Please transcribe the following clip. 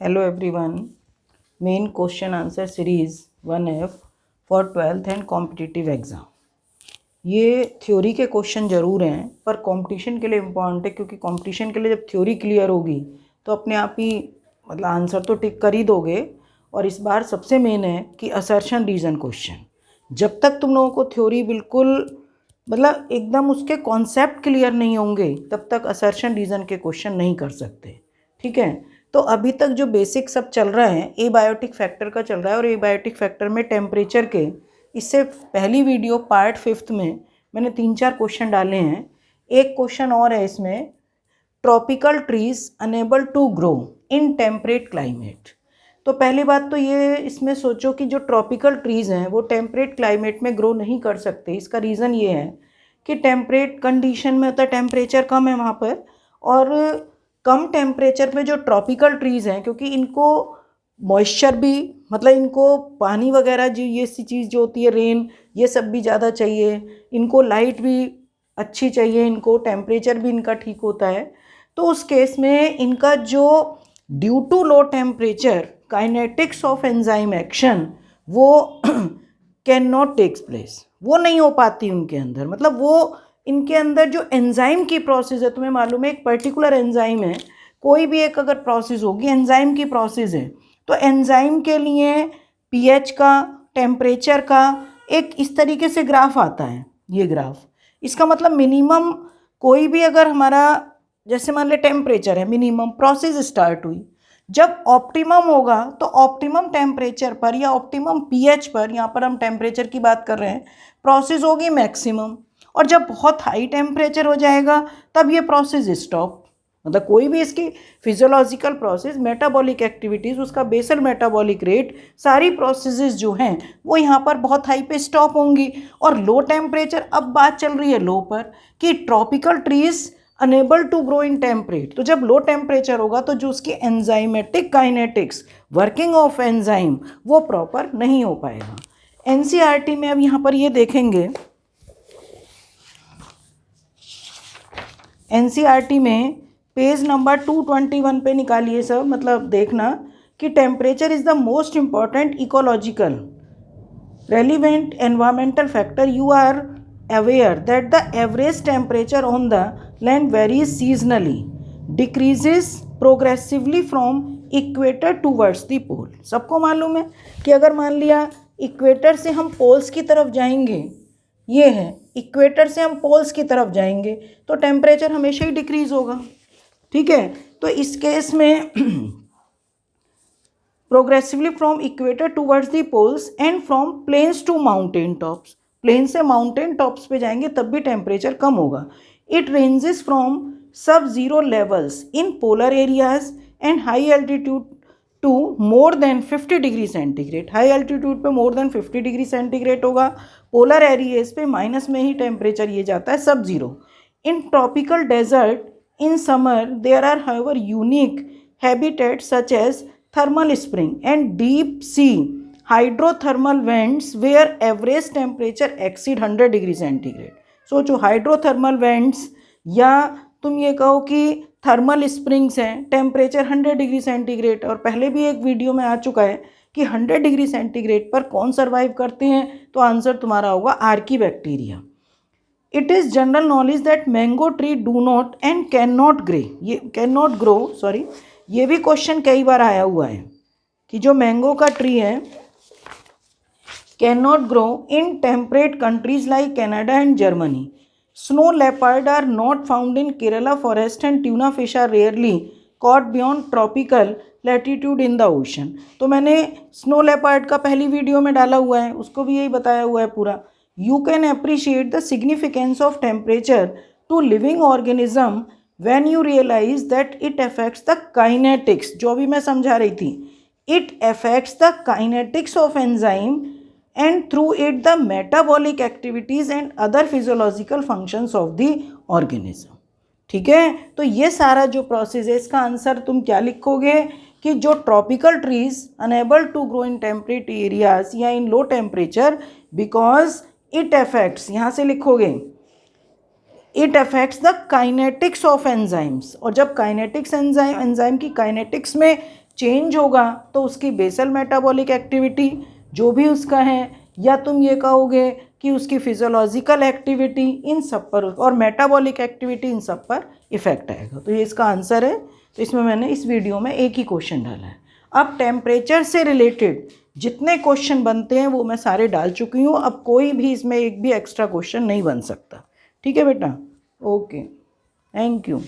Hello everyone. Main question answer series 1F for 12th and competitive exam. ये theory के question ज़रूर हैं पर कंपटीशन के लिए इम्पॉर्टेंट है, क्योंकि कंपटीशन के लिए जब थ्योरी क्लियर होगी तो अपने आप ही मतलब आंसर तो टिक कर ही दोगे। और इस बार सबसे मेन है कि असर्शन रीज़न क्वेश्चन। जब तक तुम लोगों को थ्योरी बिल्कुल मतलब एकदम उसके कॉन्सेप्ट क्लियर नहीं होंगे तब तक असर्शन रीज़न के क्वेश्चन नहीं कर सकते। ठीक है, तो अभी तक जो बेसिक सब चल रहा है एबायोटिक फैक्टर का चल रहा है, और एबायोटिक फैक्टर में टेम्परेचर के इससे पहली वीडियो पार्ट 5 में मैंने 3-4 क्वेश्चन डाले हैं। एक क्वेश्चन और है इसमें, tropical trees unable to grow in temperate climate. तो पहली बात तो ये इसमें सोचो कि जो ट्रॉपिकल ट्रीज़ हैं वो टेम्परेट क्लाइमेट में ग्रो नहीं कर सकते। इसका रीज़न ये है कि टेम्परेट कंडीशन में होता है, टेम्परेचर कम है वहाँ पर, और कम टेम्परेचर में जो ट्रॉपिकल ट्रीज़ हैं क्योंकि इनको मॉइस्चर भी मतलब इनको पानी वगैरह जो ये सी चीज़ जो होती है रेन ये सब भी ज़्यादा चाहिए, इनको लाइट भी अच्छी चाहिए, इनको टेम्परेचर भी इनका ठीक होता है। तो उस केस में इनका जो due to low temperature kinetics of enzyme action वो कैन नॉट टेक्स प्लेस, वो नहीं हो पाती उनके अंदर। मतलब वो इनके अंदर जो एंजाइम की प्रोसेस है, तुम्हें मालूम है एक पर्टिकुलर एंजाइम है, कोई भी एक अगर प्रोसेस होगी एंजाइम की प्रोसेस है, तो एंजाइम के लिए पीएच का टेम्परेचर का एक इस तरीके से ग्राफ आता है। ये ग्राफ इसका मतलब मिनिमम कोई भी अगर हमारा जैसे मान ले टेम्परेचर है, मिनिमम प्रोसेस स्टार्ट हुई, जब ऑप्टिमम होगा तो ऑप्टिमम टेम्परेचर पर या ऑप्टिमम पीएच पर, यहाँ पर हम टेम्परेचर की बात कर रहे हैं, प्रोसेस होगी मैक्सिमम। और जब बहुत हाई टेम्परेचर हो जाएगा तब ये प्रोसेस स्टॉप। मतलब कोई भी इसकी फिजियोलॉजिकल प्रोसेस, मेटाबॉलिक एक्टिविटीज़, उसका बेसल मेटाबॉलिक रेट, सारी प्रोसेसेस जो हैं वो यहाँ पर बहुत हाई पे स्टॉप होंगी। और लो टेम्परेचर, अब बात चल रही है लो पर कि tropical trees unable to grow in temperate. तो जब लो टेम्परेचर होगा तो जो उसकी enzymatic kinetics working of enzyme वो प्रॉपर नहीं हो पाएगा। एनसीईआरटी में अब यहाँ पर ये देखेंगे, एनसीईआरटी में पेज नंबर 221 पे निकालिए सब, मतलब देखना कि temperature is the most important ecological relevant environmental factor. You are aware that the average temperature on the land varies seasonally, decreases progressively from equator towards the pole। सबको मालूम है कि अगर मान लिया इक्वेटर से हम पोल्स की तरफ जाएंगे, ये है इक्वेटर से हम पोल्स की तरफ जाएंगे तो टेम्परेचर हमेशा ही डिक्रीज होगा। ठीक है, तो इस केस में progressively from equator towards the poles and from plains to mountain tops, plain से माउंटेन टॉप्स पे जाएंगे तब भी टेम्परेचर कम होगा। It ranges from sub zero levels in polar areas and high altitude to more than 50 degree centigrade. High altitude पे more than 50 degree centigrade होगा, polar areas पे माइनस में ही टेम्परेचर ये जाता है sub zero. In tropical desert in summer there are however unique habitat such as thermal spring and deep sea hydrothermal vents where average temperature exceed 100 degree centigrade. सोचो hydrothermal vents या तुम ये कहो कि थर्मल स्प्रिंग्स हैं, temperature 100 degree centigrade, और पहले भी एक वीडियो में आ चुका है कि 100 डिग्री सेंटीग्रेड पर कौन सर्वाइव करते हैं, तो आंसर तुम्हारा होगा Archie bacteria. It is general knowledge that mango tree do not and can not grey, ये कैन नॉट ग्रो, सॉरी, ये भी क्वेश्चन कई बार आया हुआ है कि जो मैंगो का ट्री है can not grow in temperate countries like Canada and Germany. Snow leopard are not found in Kerala forest and tuna fish are rarely caught beyond tropical latitude in the ocean. तो मैंने snow leopard का पहली video में डाला हुआ है, उसको भी यही बताया हुआ है पूरा। You can appreciate the significance of temperature to living organism when you realize that it affects the kinetics, जो भी मैं समझा रही थी, it affects the kinetics of enzyme and through it the metabolic activities and other physiological functions of the organism। ठीक है, तो ये सारा जो प्रोसेस है इसका आंसर तुम क्या लिखोगे कि जो tropical trees unable to grow in temperate areas या in low temperature because it affects, यहाँ से लिखोगे it affects the kinetics of enzymes. और जब काइनेटिक्स एंजाइम की काइनेटिक्स में चेंज होगा तो उसकी बेसल मेटाबॉलिक एक्टिविटी जो भी उसका है, या तुम ये कहोगे कि उसकी फिजियोलॉजिकल एक्टिविटी, इन सब पर और मेटाबॉलिक एक्टिविटी, इन सब पर इफेक्ट आएगा। तो ये इसका आंसर है। तो इसमें मैंने इस वीडियो में एक ही क्वेश्चन डाला है। अब टेम्परेचर से रिलेटेड जितने क्वेश्चन बनते हैं वो मैं सारे डाल चुकी हूँ। अब कोई भी इसमें एक भी एक्स्ट्रा क्वेश्चन नहीं बन सकता। ठीक है बेटा? Okay, thank you.